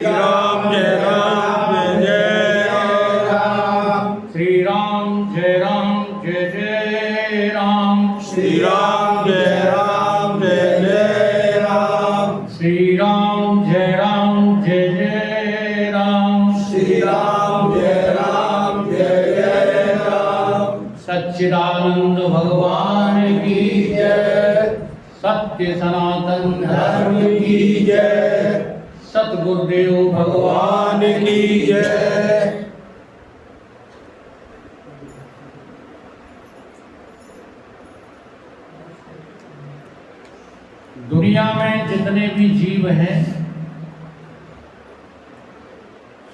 राम जय राम जय जय राम। श्री राम जय जय राम। श्री राम जय राम जय जय राम। श्री राम जय जय राम। श्री राम जय राम जय जय राम। सच्चिदानंद भगवान की जय। सत्य सनातन धर्म धर्म की जय। सतगुरुदेव भगवान भगवान की जय। दुनिया में जितने भी जीव हैं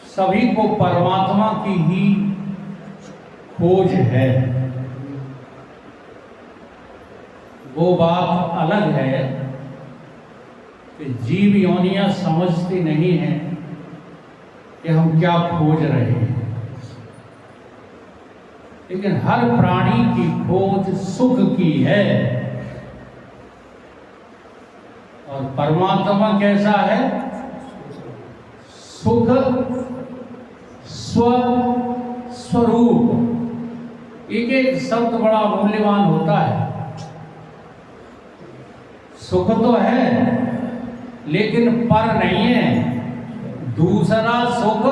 सभी को परमात्मा की ही खोज है। वो बात अलग है कि जीव योनियां समझती नहीं हैं कि हम क्या खोज रहे हैं, लेकिन हर प्राणी की खोज सुख की है। और परमात्मा कैसा है? सुख स्वरूप। एक एक शब्द बड़ा मूल्यवान होता है। सुख तो है लेकिन पर नहीं है। दूसरा सुख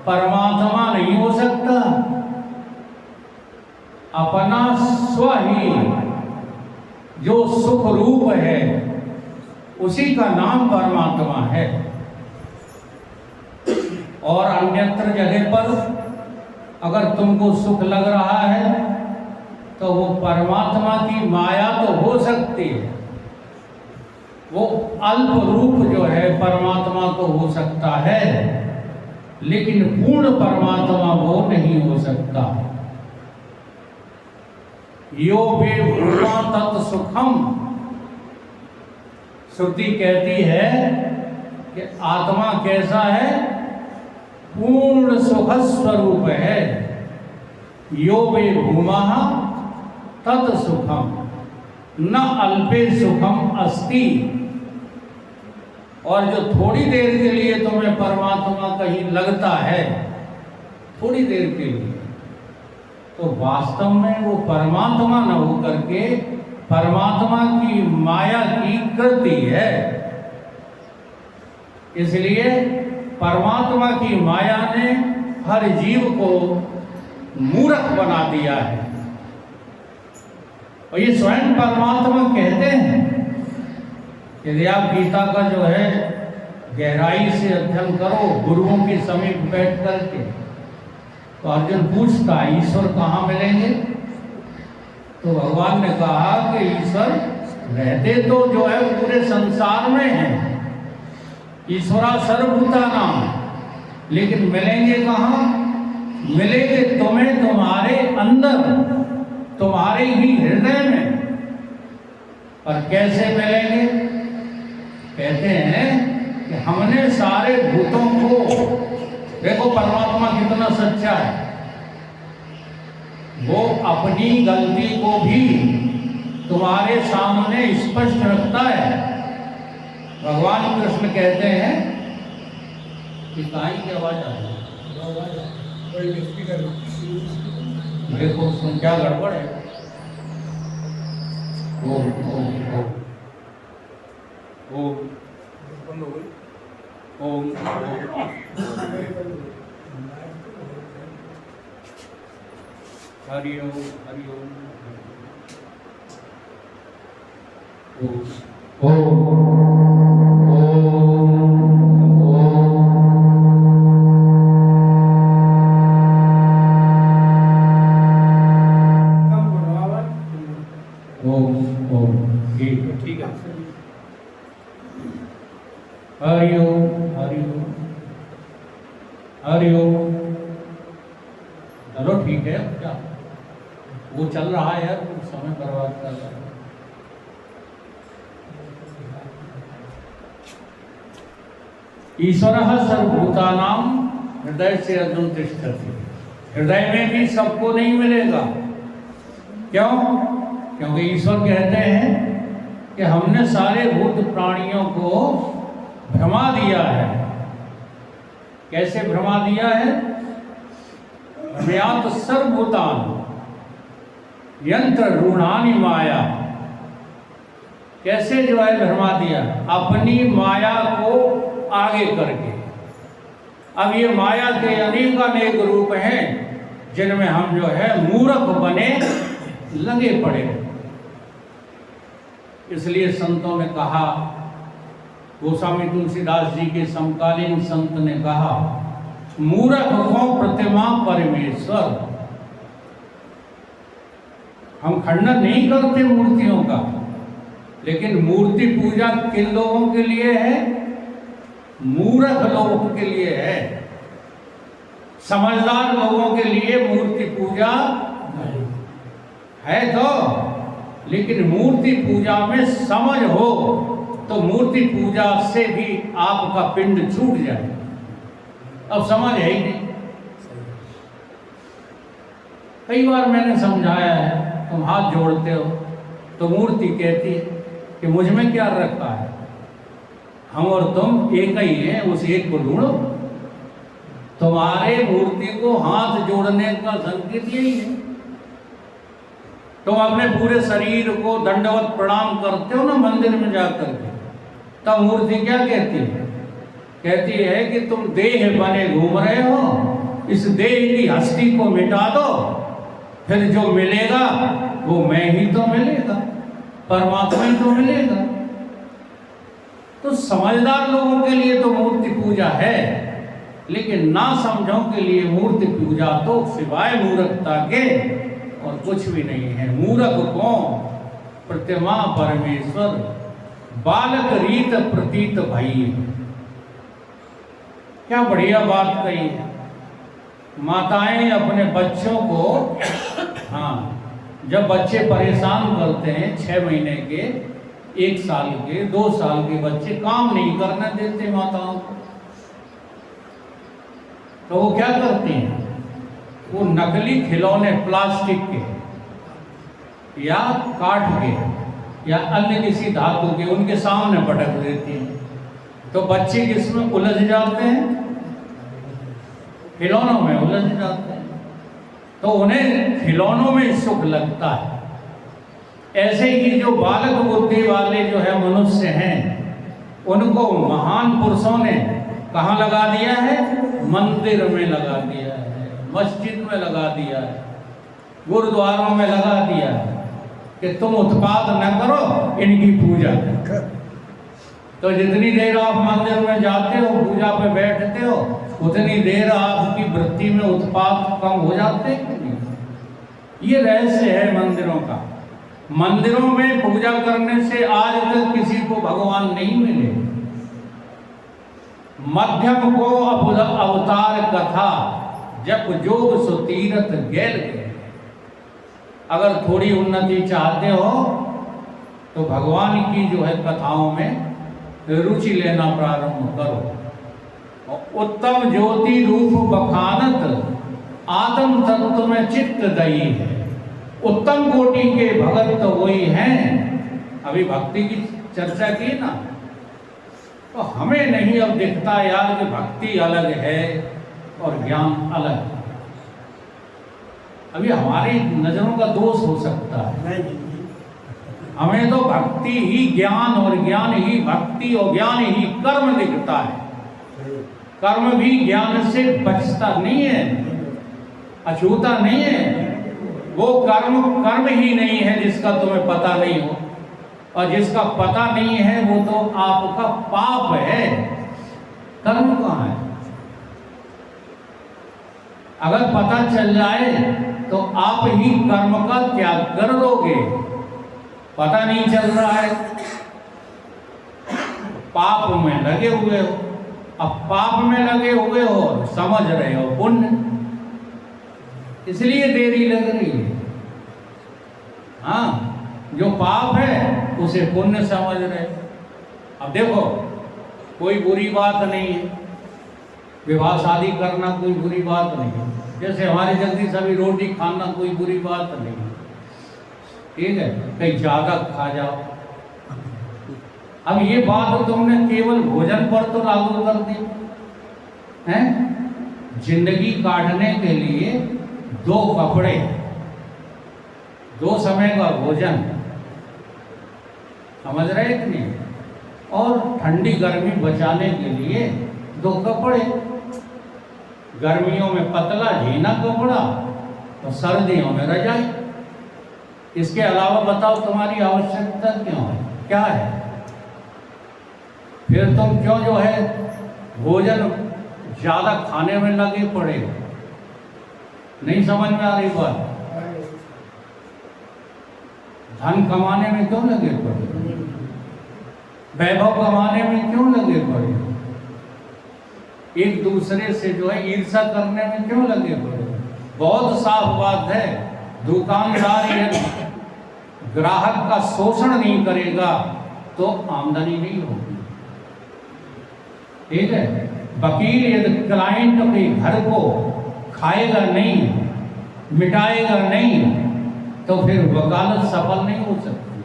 परमात्मा नहीं हो सकता। अपना स्व ही जो सुख रूप है उसी का नाम परमात्मा है। और अन्यत्र जगह पर अगर तुमको सुख लग रहा है तो वो परमात्मा की माया तो हो सकती है, वो अल्प रूप जो है परमात्मा को हो सकता है, लेकिन पूर्ण परमात्मा वो नहीं हो सकता। यो वे भूमा तत् सुखम। श्रुति कहती है कि आत्मा कैसा है? पूर्ण सुख स्वरूप है। यो वे भूमा तत् सुखम न अल्पे सुखम अस्ति। और जो थोड़ी देर के लिए तुम्हें परमात्मा कहीं लगता है, थोड़ी देर के लिए, तो वास्तव में वो परमात्मा न होकर के परमात्मा की माया की कृति है। इसलिए परमात्मा की माया ने हर जीव को मूर्ख बना दिया है। और ये स्वयं परमात्मा कहते हैं। यदि आप गीता का जो है गहराई से अध्ययन करो गुरुओं के समीप बैठ करके, तो अर्जुन पूछता है ईश्वर कहाँ मिलेंगे? तो भगवान ने कहा कि ईश्वर रहते तो जो है पूरे संसार में है, ईश्वरा सर्वभूतानां, लेकिन मिलेंगे कहाँ? मिलेंगे तुम्हें तुम्हारे अंदर, तुम्हारे ही हृदय में। और कैसे मिलेंगे? कहते हैं कि हमने सारे भूतों को, देखो परमात्मा कितना सच्चा है, वो अपनी गलती को भी तुम्हारे सामने स्पष्ट रखता है। भगवान कृष्ण कहते हैं कि काई की आवाज आ रही है, देखो उसमें क्या गड़बड़ है। ओ हरि ओम हरि ओम ठीक है। हरि ओम हरि ओम हरि ओम। चलो ठीक है, क्या वो चल रहा है यार, कुछ समय बर्बाद कर रहा है। ईश्वरः सर्वभूतानां हृदय से अर्जुन तिष्ठति। हृदय में भी सबको नहीं मिलेगा। क्यों? क्योंकि ईश्वर कहते हैं कि हमने सारे भूत प्राणियों को भ्रमा दिया है। कैसे भ्रमा दिया है? भ्रमयात सर्वभूतान यंत्र रूढ़ानी माया। कैसे जो है भ्रमा दिया? अपनी माया को आगे करके। अब ये माया के अनेक रूप हैं जिनमें हम जो है मूर्ख बने लगे पड़े। इसलिए संतों ने कहा, गोस्वामी तुलसीदास जी के समकालीन संत ने कहा, मूर्ख को प्रतिमा परमेश्वर। हम खंडन नहीं करते मूर्तियों का, लेकिन मूर्ति पूजा किन लोगों के लिए है? मूर्ख लोगों के लिए है। समझदार लोगों के लिए मूर्ति पूजा है तो, लेकिन मूर्ति पूजा में समझ हो तो मूर्ति पूजा से भी आपका पिंड छूट जाए। अब समझ है ही नहीं। कई बार मैंने समझाया है, तुम हाथ जोड़ते हो तो मूर्ति कहती है कि मुझ में क्या रखा है, हम और तुम एक ही हैं, उस एक को ढूंढो। तुम्हारे मूर्ति को हाथ जोड़ने का संकेत यही है। तुम अपने पूरे शरीर को दंडवत प्रणाम करते हो ना मंदिर में जाकर के, तब मूर्ति क्या कहती है? कहती है कि तुम देह बने घूम रहे हो, इस देह की हस्ती को मिटा दो, फिर जो मिलेगा वो मैं ही तो मिलेगा, परमात्मा ही तो मिलेगा। तो समझदार लोगों के लिए तो मूर्ति पूजा है, लेकिन ना समझों के लिए मूर्ति पूजा तो सिवाय मूर्खता के और कुछ भी नहीं है। मूर्ख कौन? प्रतिमा परमेश्वर, बालक रीत प्रतीत भई। क्या बढ़िया बात कही है। माताएं अपने बच्चों को, हाँ, जब बच्चे परेशान करते हैं 6 महीने के, 1 साल के, 2 साल के बच्चे काम नहीं करने देते माताओं को, तो वो क्या करती हैं? वो नकली खिलौने प्लास्टिक के या काठ के या अन्य किसी धातु के उनके सामने पटक देती हैं। तो बच्चे किसमें उलझ जाते हैं? खिलौनों में उलझ जाते हैं। तो उन्हें खिलौनों में सुख लगता है। ऐसे ही जो बालक बुद्धि वाले जो है मनुष्य हैं, उनको महान पुरुषों ने कहाँ लगा दिया है? मंदिर में लगा दिया है, मस्जिद में लगा दिया है, गुरुद्वारों में लगा दिया है कि तुम उत्पात न करो, इनकी पूजा करो। तो जितनी देर आप मंदिर में जाते हो, पूजा पे बैठते हो, उतनी देर आपकी वृत्ति में उत्पात कम हो जाते हैं कि नहीं? ये रहस्य है मंदिरों का। मंदिरों में पूजा करने से आज तक किसी को भगवान नहीं मिले। मध्यम को अवतार कथा, जब जोग सुतीरथ गेल गए। अगर थोड़ी उन्नति चाहते हो तो भगवान की जो है कथाओं में रुचि लेना प्रारंभ करो। उत्तम ज्योति रूप बखानत आत्म तत्व में चित्त दई है। उत्तम कोटि के भगत तो वही हैं। अभी भक्ति की चर्चा की ना, तो हमें नहीं अब दिखता यार कि भक्ति अलग है और ज्ञान अलग है। अभी हमारी नजरों का दोष हो सकता है। हमें तो भक्ति ही ज्ञान और ज्ञान ही भक्ति और ज्ञान ही कर्म दिखता है। कर्म भी ज्ञान से बचता नहीं है, अछूता नहीं है। वो कर्म ही नहीं है जिसका तुम्हें पता नहीं हो, और जिसका पता नहीं है वो तो आपका पाप है। कर्म कहाँ है? अगर पता चल जाए तो आप ही कर्म का त्याग कर दोगे। पता नहीं चल रहा है, पाप में लगे हुए हो। अब पाप में लगे हुए हो, समझ रहे हो पुण्य, इसलिए देरी लग रही है। हाँ, जो पाप है उसे पुण्य समझ रहे। अब देखो, कोई बुरी बात नहीं है, विवाह शादी करना कोई बुरी बात नहीं है। जैसे हमारे जल्दी सभी रोटी खाना कोई बुरी बात नहीं है, ठीक है, कहीं ज़्यादा खा जाओ। अब ये बात तुमने केवल भोजन पर तो लागू कर दी, हैं, जिंदगी काटने के लिए 2 कपड़े, 2 समय का भोजन, समझ रहे कि नहीं, और ठंडी गर्मी बचाने के लिए 2 कपड़े। गर्मियों में पतला झीना कपड़ा और सर्दियों में रजाई। इसके अलावा बताओ तुम्हारी आवश्यकता क्यों है, क्या है? फिर तुम क्यों जो है भोजन ज़्यादा खाने में लगे पड़े हो? नहीं समझ में आ रही बात? धन कमाने में क्यों लगे पड़े? वैभव कमाने में क्यों लगे पड़े? एक दूसरे से जो है ईर्ष्या करने में क्यों लगे पड़े? बहुत साफ बात है, दुकानदार यदि ग्राहक का शोषण नहीं करेगा तो आमदनी नहीं होगी, ठीक है। वकील यदि क्लाइंट के घर को खाएगा नहीं, मिटाएगा नहीं, तो फिर वकालत सफल नहीं हो सकती।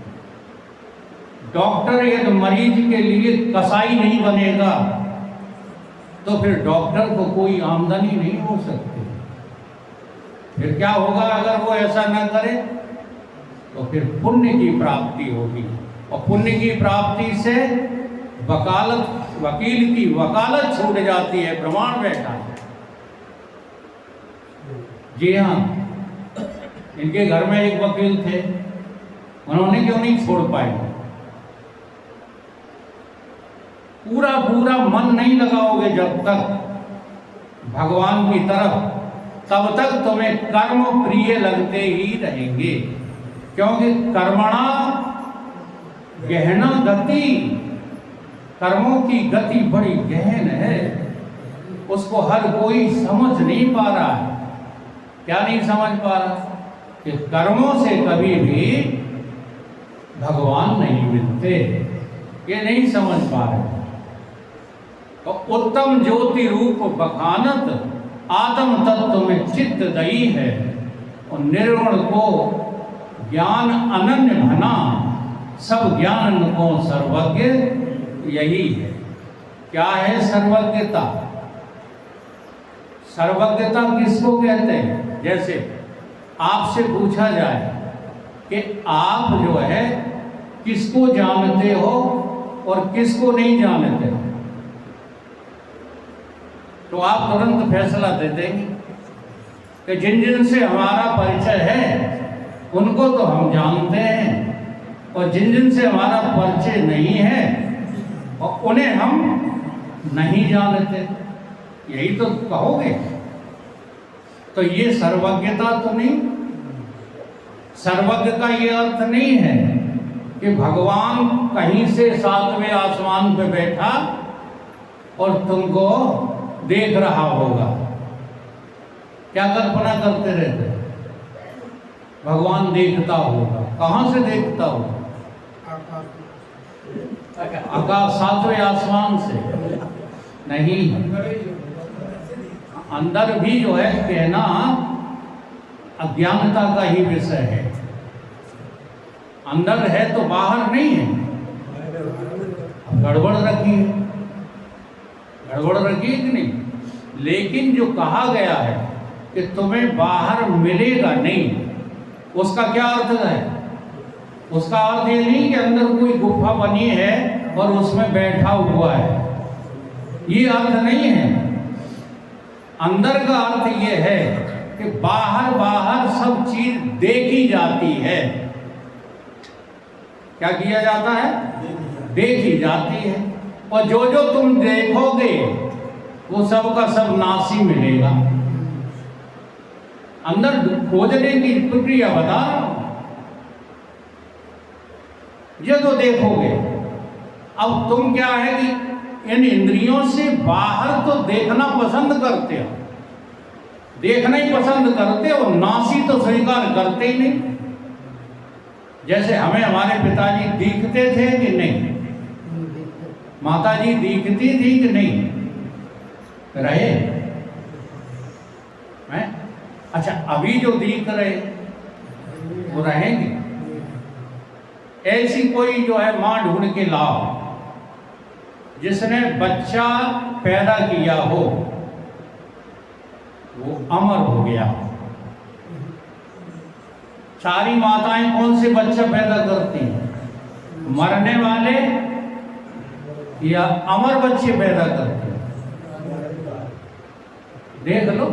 डॉक्टर यदि मरीज के लिए कसाई नहीं बनेगा तो फिर डॉक्टर को कोई आमदनी नहीं हो सकती। फिर क्या होगा अगर वो ऐसा न करे? तो फिर पुण्य की प्राप्ति होगी, और पुण्य की प्राप्ति से वकील की वकालत छूट जाती है, प्रमाण बैठा है। जी हाँ, इनके घर में एक वकील थे, उन्होंने क्यों नहीं छोड़ पाए? पूरा मन नहीं लगाओगे जब तक भगवान की तरफ, तब तक तुम्हें कर्म प्रिय लगते ही रहेंगे, क्योंकि कर्मणा गहना गति, कर्मों की गति बड़ी गहन है, उसको हर कोई समझ नहीं पा रहा है। क्या नहीं समझ पा रहा? कि कर्मों से कभी भी भगवान नहीं मिलते, ये नहीं समझ पा रहे। तो उत्तम ज्योति रूप बखानत, आत्म तत्व में चित्त दई है, और निर्गुण को ज्ञान अनन्य भना, सब ज्ञान को सर्वज्ञ यही है। क्या है सर्वज्ञता? सर्वज्ञता किसको कहते हैं? जैसे आपसे पूछा जाए कि आप जो है किसको जानते हो और किसको नहीं जानते हो, तो आप तुरंत फैसला दे देंगे कि जिन जिन से हमारा परिचय है उनको तो हम जानते हैं, और जिन जिन से हमारा परिचय नहीं है और उन्हें हम नहीं जानते, यही तो कहोगे। तो ये सर्वज्ञता तो नहीं। सर्वज्ञ का ये अर्थ नहीं है कि भगवान कहीं से 7वें आसमान पे बैठा और तुमको देख रहा होगा। क्या कल्पना करते रहते? भगवान देखता होगा। कहाँ से देखता होगा? आकाश, 7वें आसमान से नहीं। अंदर भी जो है कहना अज्ञानता का ही विषय है। अंदर है तो बाहर नहीं है। गड़बड़ रखी है, गड़बड़ रखी है कि नहीं? लेकिन जो कहा गया है कि तुम्हें बाहर मिलेगा नहीं, उसका क्या अर्थ है? उसका अर्थ ये नहीं कि अंदर कोई गुफा बनी है और उसमें बैठा हुआ है, ये अर्थ नहीं है। अंदर का अर्थ ये है कि बाहर सब चीज देखी जाती है। क्या किया जाता है? देखी जाती है। और जो जो तुम देखोगे वो सब का सब नासी मिलेगा। अंदर खोजने की प्रक्रिया बता रहा हूं। ये तो देखोगे। अब तुम क्या है कि इन इंद्रियों से बाहर तो देखना पसंद करते हो, देखना ही पसंद करते हो, नासी तो स्वीकार करते ही नहीं। जैसे हमें हमारे पिताजी दिखते थे कि नहीं, माताजी दिखती थी कि नहीं, रहे हैं? अच्छा, अभी जो दिख रहे वो रहेंगे? ऐसी कोई जो है मां ढूंढ के लाओ जिसने बच्चा पैदा किया हो वो अमर हो गया। सारी माताएं कौन से बच्चे पैदा करती हैं? मरने वाले या अमर बच्चे पैदा करते हैं? देख लो,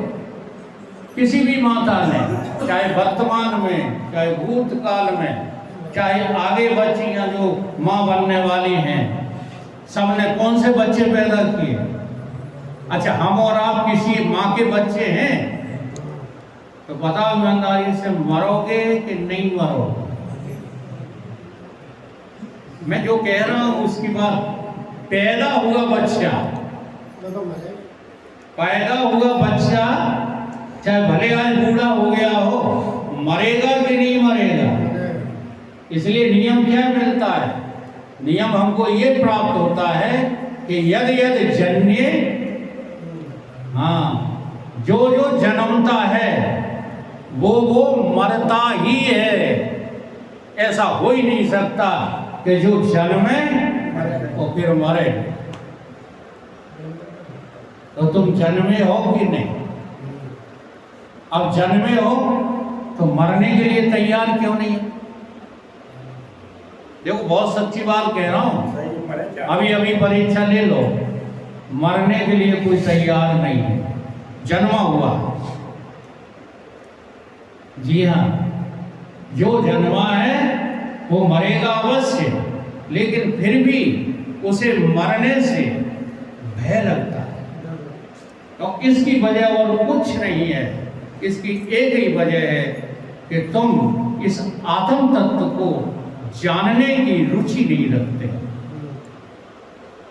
किसी भी माता ने, चाहे वर्तमान में, चाहे भूतकाल में, चाहे आगे बच्चियां जो माँ बनने वाली हैं, सबने कौन से बच्चे पैदा किए? अच्छा, हम और आप किसी माँ के बच्चे हैं तो बताओ ईमानदारी से, मरोगे कि नहीं मरोगे? मैं जो कह रहा हूं उसकी बात, पैदा हुआ बच्चा, चाहे भले आज बूढ़ा हो गया हो, मरेगा कि नहीं मरेगा? इसलिए नियम क्या मिलता है? नियम हमको ये प्राप्त होता है कि यद यद जन्ये, हाँ, जो जो जन्मता है वो मरता ही है। ऐसा हो ही नहीं सकता कि जो जन्मे वो फिर मरे। तो तुम जन्मे हो कि नहीं? अब जन्मे हो तो मरने के लिए तैयार क्यों नहीं? देखो, बहुत सच्ची बात कह रहा हूं, अभी अभी परीक्षा ले लो, मरने के लिए कोई तैयार नहीं है, जन्मा हुआ। जी हाँ, जो जन्मा है वो मरेगा अवश्य, लेकिन फिर भी उसे मरने से भय लगता है। तो इसकी वजह और कुछ नहीं है, इसकी एक ही वजह है कि तुम इस आत्म तत्व को जानने की रुचि नहीं रखते,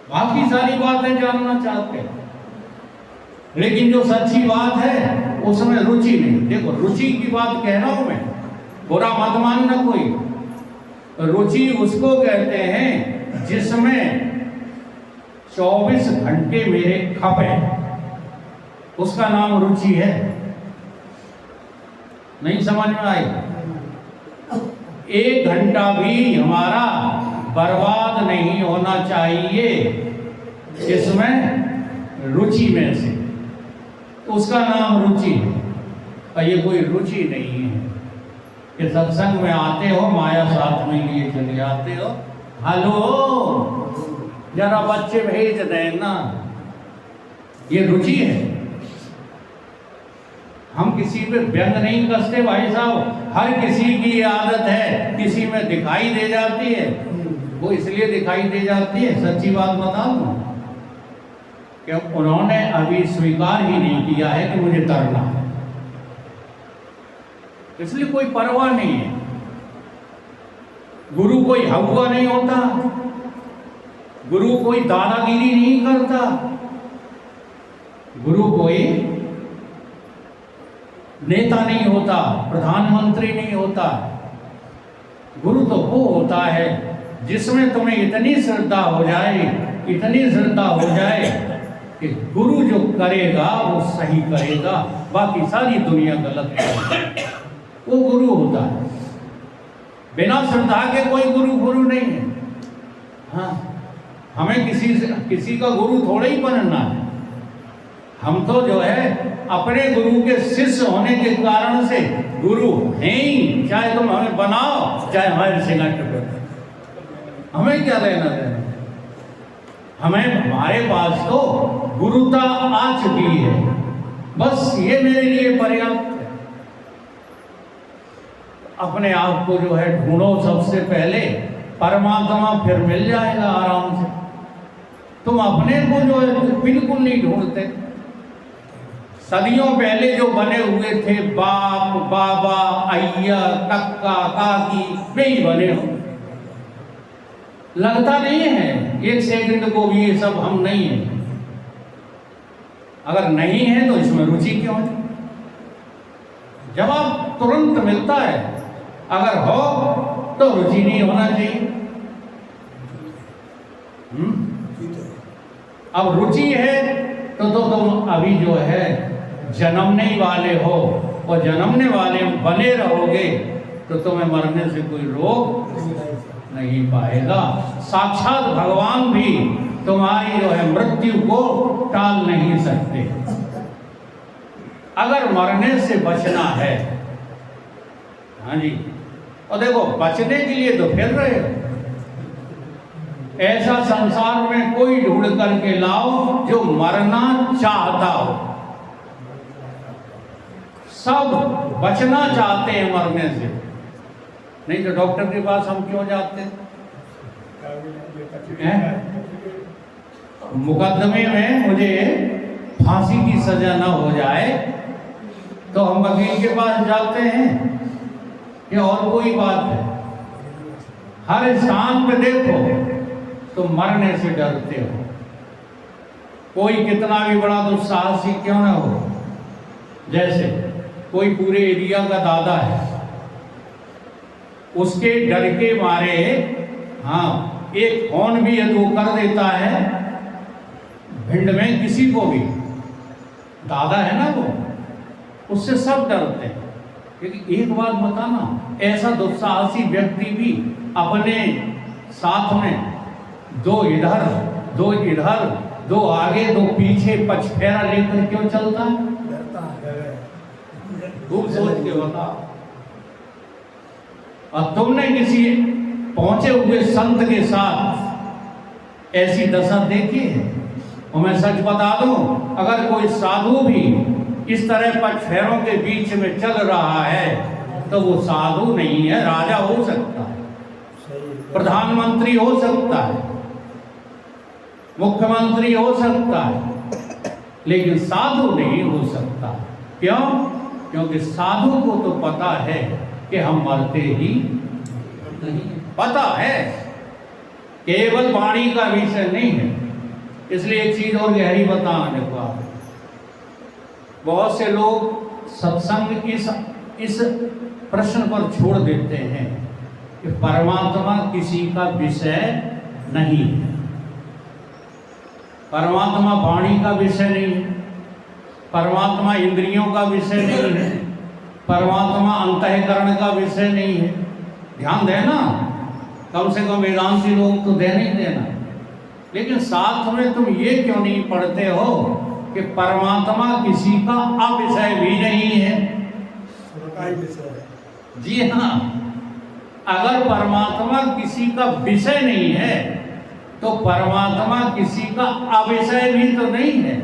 बाकी सारी बातें जानना चाहते हैं, लेकिन जो सच्ची बात है उसमें रुचि नहीं। देखो, रुचि की बात कह रहा हूं मैं, बुरा मत मानना कोई। रुचि उसको कहते हैं जिसमें 24 घंटे मेरे खपे, उसका नाम रुचि है। नहीं समझ में आई? 1 घंटा भी हमारा बर्बाद नहीं होना चाहिए इसमें रुचि में से, उसका नाम रुचि है। और ये कोई रुचि नहीं है कि सत्संग में आते हो, माया साथ में लिए चले आते हो, हेलो जरा बच्चे भेज देना, ये रुचि है। हम किसी पे व्यंग नहीं कसते भाई साहब, हर किसी की आदत है, किसी में दिखाई दे जाती है, वो इसलिए दिखाई दे जाती है, सच्ची बात बताऊं, कि उन्होंने अभी स्वीकार ही नहीं किया है कि मुझे तरना है, इसलिए कोई परवाह नहीं है। गुरु कोई हवा नहीं होता, गुरु कोई दादागिरी नहीं करता, गुरु कोई नेता नहीं होता, प्रधानमंत्री नहीं होता। गुरु तो वो होता है जिसमें तुम्हें इतनी श्रद्धा हो जाए, इतनी श्रद्धा हो जाए कि गुरु जो करेगा वो सही करेगा, बाकी सारी दुनिया गलत करेगी, वो गुरु होता है। बिना श्रद्धा के कोई गुरु नहीं है। हाँ, हमें किसी का गुरु थोड़ा ही बनना है, हम तो जो है अपने गुरु के शिष्य होने के कारण से गुरु हैं ही, चाहे तुम हमें बनाओ चाहे हमारे सिंगार करो, हमें क्या लेना देना। हमें, हमारे पास तो गुरुता आ चुकी है, बस ये मेरे लिए पर्याप्त है। अपने आप को जो है ढूंढो सबसे पहले, परमात्मा फिर मिल जाएगा आराम से। तुम अपने को जो है बिल्कुल नहीं ढूंढते। सदियों पहले जो बने हुए थे बाप, बाबा, अय्या, कक्का, काकी, वे ही बने हो। लगता नहीं है एक सेकंड को भी ये सब हम नहीं है। अगर नहीं है तो इसमें रुचि क्यों है? जवाब तुरंत मिलता है, अगर हो तो रुचि नहीं होना चाहिए। अब रुचि है तो तुम अभी जो है जन्मने वाले हो, और जन्मने वाले बने रहोगे तो तुम्हें मरने से कोई रोक नहीं पाएगा। साक्षात भगवान भी तुम्हारी जो है मृत्यु को टाल नहीं सकते। अगर मरने से बचना है, हाँ जी, और देखो बचने के लिए तो फिर रहे हो, ऐसा संसार में कोई ढूंढ करके लाओ जो मरना चाहता हो। सब बचना चाहते हैं मरने से, नहीं तो डॉक्टर के पास हम क्यों जाते हैं? मुकदमे में मुझे फांसी की सजा न हो जाए तो हम वकील के पास जाते हैं, ये और कोई बात है? हर स्थान पे देखो तो मरने से डरते हो। कोई कितना भी बड़ा दुस्साहसी क्यों ना हो, जैसे कोई पूरे एरिया का दादा है, उसके डर के मारे हाँ एक फोन भी यदि वो कर देता है भिंड में किसी को भी, दादा है ना वो, उससे सब डरते हैं। क्योंकि एक बात बताना, ऐसा दुस्साहसी व्यक्ति भी अपने साथ में दो इधर दो आगे दो पीछे पचफेरा लेकर क्यों चलता है? खूब सोच के बताओ। और तुमने किसी पहुंचे हुए संत के साथ ऐसी दशा देखी है? और मैं सच बता दूं, अगर कोई साधु भी इस तरह पचफेरों के बीच में चल रहा है तो वो साधु नहीं है, राजा हो सकता है, प्रधानमंत्री हो सकता है, मुख्यमंत्री हो सकता है, लेकिन साधु नहीं हो सकता। क्यों? क्योंकि साधु को तो पता है कि हम मरते ही नहीं, पता है, केवल वाणी का विषय नहीं है। इसलिए एक चीज और गहरी बताने को आप, बहुत से लोग सत्संग इस प्रश्न पर छोड़ देते हैं कि परमात्मा किसी का विषय नहीं है, परमात्मा वाणी का विषय नहीं है, परमात्मा इंद्रियों का विषय नहीं है, परमात्मा अंतःकरण का विषय नहीं है। ध्यान देना, कम से कम वेदांती लोग तो देना ही देना। लेकिन साथ में तुम ये क्यों नहीं पढ़ते हो कि परमात्मा किसी का अविषय भी नहीं है? जी हाँ, अगर परमात्मा किसी का विषय नहीं है तो परमात्मा किसी का अविषय भी तो नहीं है।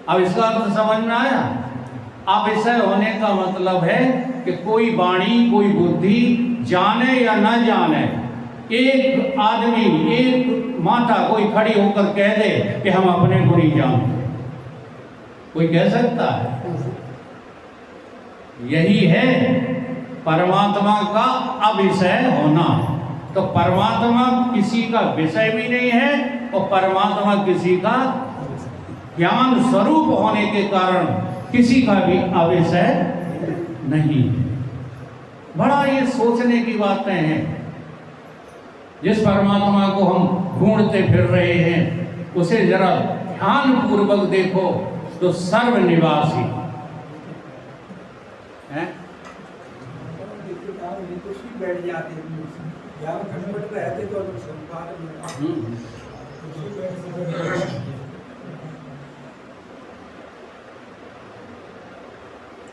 अब इसका अर्थ समझ में आया? अविषय होने का मतलब है कि कोई वाणी, कोई बुद्धि, जाने या न जाने, एक आदमी, एक माता कोई खड़ी होकर कह दे कि हम अपने गुण ही जानते, कोई कह सकता है? यही है परमात्मा का अविषय होना। तो परमात्मा किसी का विषय भी नहीं है और परमात्मा किसी का ज्ञान स्वरूप होने के कारण किसी का भी अविषय नहीं है। बड़ा ये सोचने की बातें हैं। जिस परमात्मा को हम ढूंढते फिर रहे हैं उसे जरा ध्यान पूर्वक देखो तो सर्वनिवासी है। बैठ जाते रहते तो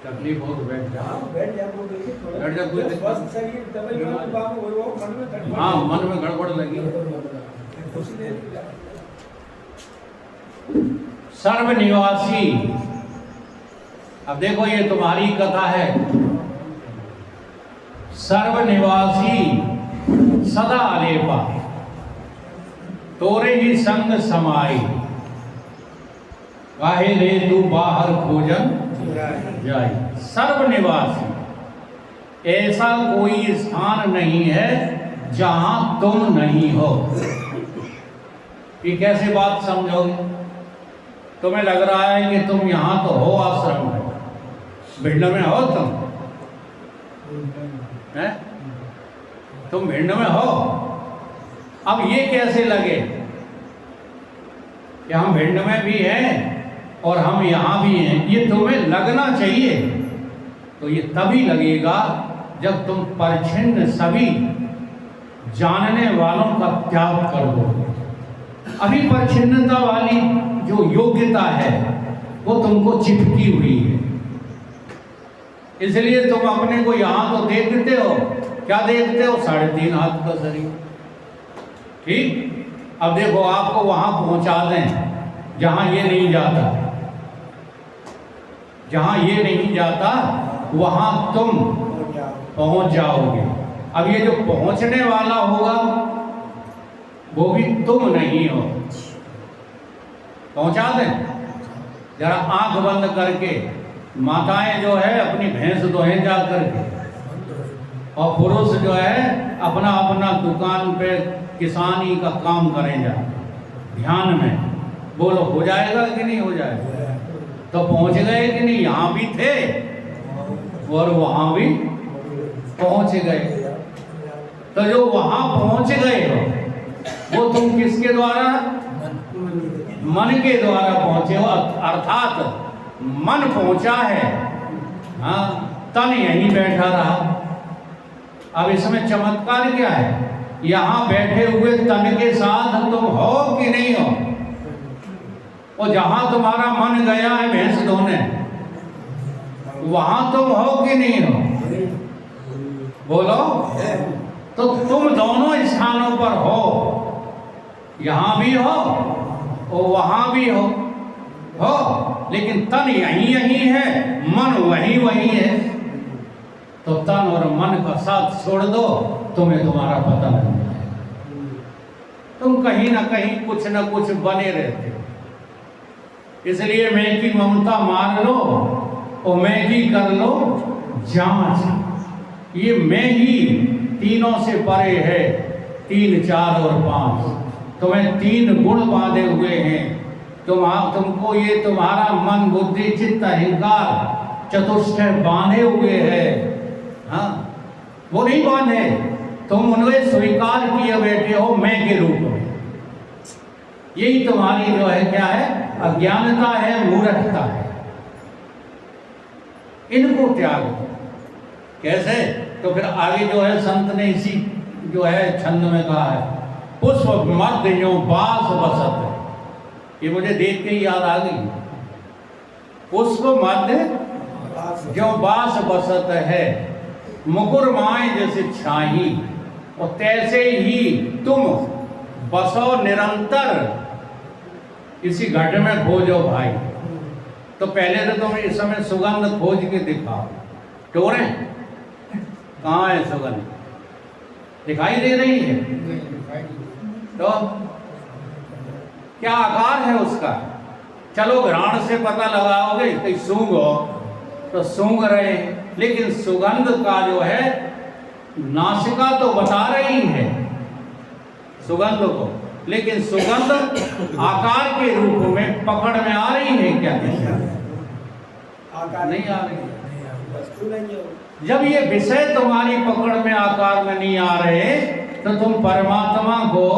तकलीफ हो तो बैठ जा, बैठ जा, वो देखिए बैठ जा, कोई स्वस्थ शरीर तभी वो मन में गड़बड़, हाँ मन में गड़बड़ लगी। सर्वनिवासी, अब देखो ये तुम्हारी कथा है। सर्वनिवासी सदा अलेपा, तोरे ही संग समाई, काहे रे तू बाहर खोजन जाई। सर्वनिवासी, ऐसा कोई स्थान नहीं है जहां तुम नहीं हो। ये कैसे बात समझोगे? तुम्हें लग रहा है कि तुम यहां तो हो आश्रम में, भिंड में हो तुम है? तुम भिंड में हो। अब ये कैसे लगे कि हम भिंड में भी हैं और हम यहाँ भी हैं? ये तुम्हें लगना चाहिए। तो ये तभी लगेगा जब तुम परिच्छिन्न सभी जानने वालों का त्याग कर दो। अभी परिच्छिन्नता वाली जो योग्यता है वो तुमको चिपकी हुई है। इसलिए तुम अपने को यहां तो देखते हो, क्या देखते हो? 3.5 हाथ का शरीर। ठीक, अब देखो आपको वहां पहुंचा दें जहां ये नहीं जाता, जहां ये नहीं जाता वहां तुम पहुंच जाओगे। अब ये जो पहुंचने वाला होगा वो भी तुम नहीं हो। पहुंचा दें? जरा आंख बंद करके माताएं जो है अपनी भैंस दोहे जा करके, और पुरुष जो है अपना अपना दुकान पे किसानी का काम करें जा ध्यान में। बोलो हो जाएगा कि नहीं हो जाएगा? तो पहुंच गए कि नहीं? यहाँ भी थे और वहां भी पहुंच गए। तो जो वहां पहुंच गए हो वो तुम किसके द्वारा? मन के द्वारा पहुंचे हो, अर्थात मन पहुंचा है, हाँ, तन यहीं बैठा रहा। अब इसमें चमत्कार क्या है? यहां बैठे हुए तन के साथ तुम हो कि नहीं हो? और जहां तुम्हारा मन गया है भैंस धोने, वहां तुम हो कि नहीं हो? बोलो। तो तुम दोनों स्थानों पर हो, यहां भी हो और वहां भी हो, लेकिन तन यहीं है, मन वहीं है। तो तन और मन का साथ छोड़ दो, तुम्हें तुम्हारा पता नहीं है। तुम कहीं ना कहीं कुछ ना कुछ बने रहते हो। इसलिए मैं की ममता मार लो और मैं की कर लो जांच। ये मैं ही तीनों से परे है, 3, 4 और 5। तुम्हें 3 गुण बांधे हुए हैं। तुमको ये तुम्हारा मन, बुद्धि, चित्त, अहंकार चतुष्टय बांधे हुए है। हाँ, वो नहीं बांधे, तुम उन्हें स्वीकार किए बैठे हो मैं के रूप में। यही तुम्हारी जो है क्या है? अज्ञानता है, मूर्खता है। इनको त्याग दो। कैसे? तो फिर आगे जो है संत ने इसी जो है छंद में कहा है, पुष्प मध्य जो बास बसत है। ये मुझे देख के ही याद आ गई। पुष्प मध्य जो बास बसत है, मुकुर माए जैसे छाही, और तैसे ही तुम बसो निरंतर इसी घट में खोजो भाई। तो पहले तो तुम इस समय सुगंध खोज के दिखाओ। टोरे कहाँ है सुगंध? दिखाई दे रही है? तो क्या आकार है उसका? चलो घ्राण से पता लगाओगे, कहीं सूंघो तो सूंघ रहे हैं, लेकिन सुगंध का जो है नासिका तो बता रही है सुगंध को, लेकिन सुगंध आकार के रूप में पकड़ में आ रही है क्या? आकार नहीं आ रही है। जब ये विषय तुम्हारी पकड़ में, आकार में नहीं आ रहे, तो तुम परमात्मा को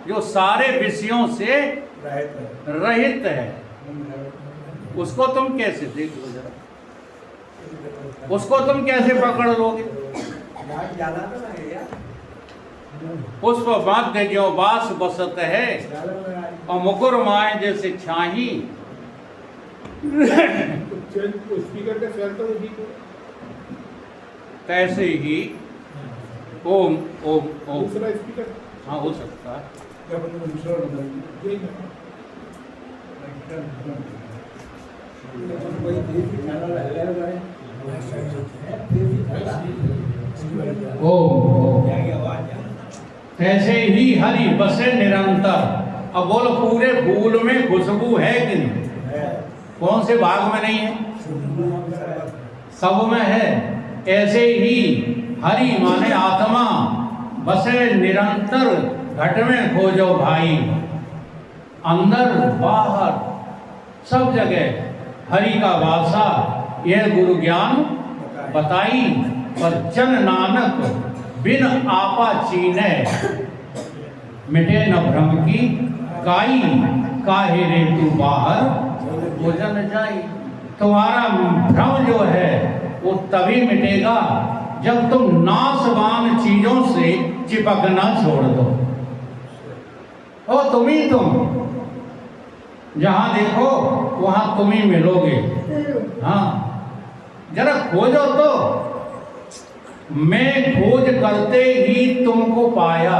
जो सारे विषयों से रहित है, उसको तुम कैसे देख लो जरा? उसको तुम कैसे पकड़ लोगे? पुष्प मध्य जो बास बसत है, और मुकुर माए जैसे छाही। तैसे ही ओम ओम ओम। हाँ, हो सकता है। ओम ऐसे ही हरि बसे निरंतर। अब बोलो, पूरे फूल में खुशबू है कि नहीं? कौन से भाग में नहीं है? सब में है। ऐसे ही हरि माने आत्मा बसे निरंतर घट में खोजो भाई। अंदर बाहर सब जगह हरि का वासा, यह गुरु ज्ञान बताई। पर जन नानक बिन आपा चीने, मिटे न भ्रम की काई। काहे रे तू बाहर भोजन जाई। तुम्हारा भ्रम जो है वो तभी मिटेगा जब तुम नाशवान चीजों से चिपकना छोड़ दो। और तुम ही तुम जहां देखो वहां तुम ही मिलोगे। हाँ, जरा खोजो तो। मैं खोज करते ही तुमको पाया।